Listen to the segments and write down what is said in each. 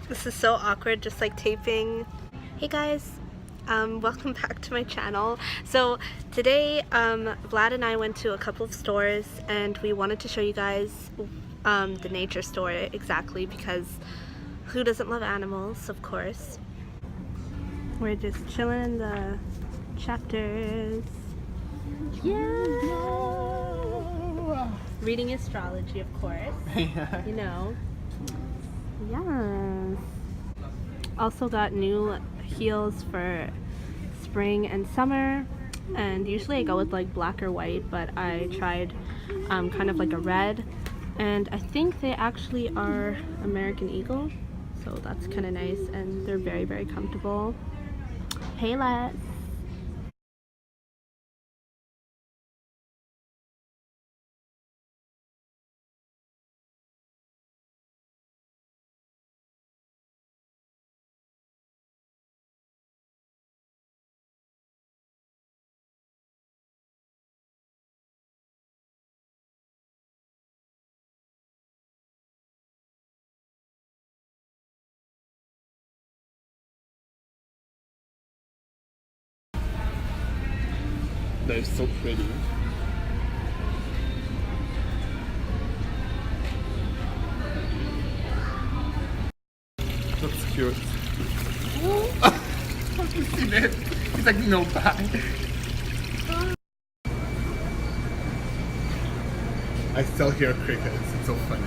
This is so awkward, just like taping. Hey guys, welcome back to my channel. So today, Vlad and I went to a couple of stores and we wanted to show you guys the nature store exactly, because who doesn't love animals, of course. We're just chilling in the chapters. Yeah! Reading astrology, of course. Yeah. You know. Yes. Also got new heels for spring and summer, and usually I go with like black or white, but I tried kind of like a red, and I think they actually are American Eagle, so that's kind of nice, and they're very, very comfortable. Hey, Les. They're so pretty. That's cute. Have you seen it? He's like, no, bye. I still hear crickets. It's so funny.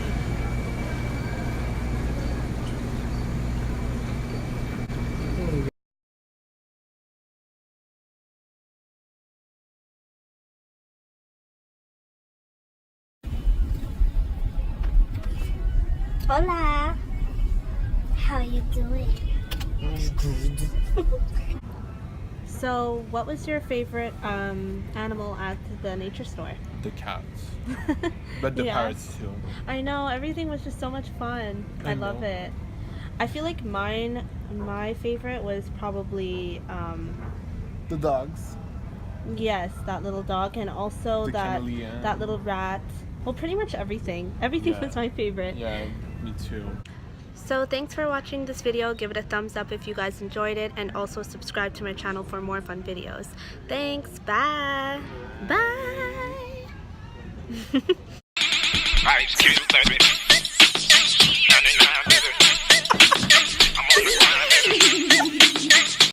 Hola. How are you doing? So, what was your favorite animal at the nature store? The cats. But the Yeah. parrots too. I know, everything was just so much fun. I love know. it. I feel like my favorite was probably, The dogs. yes, that little dog, and also The that chameleon. that little rat. Well, pretty much everything. Everything Yeah. was my favorite. Yeah, me too. So thanks for watching this video. Give it a thumbs up if you guys enjoyed it, and also subscribe to my channel for more fun videos. Thanks. Bye. Bye. Ice Cube,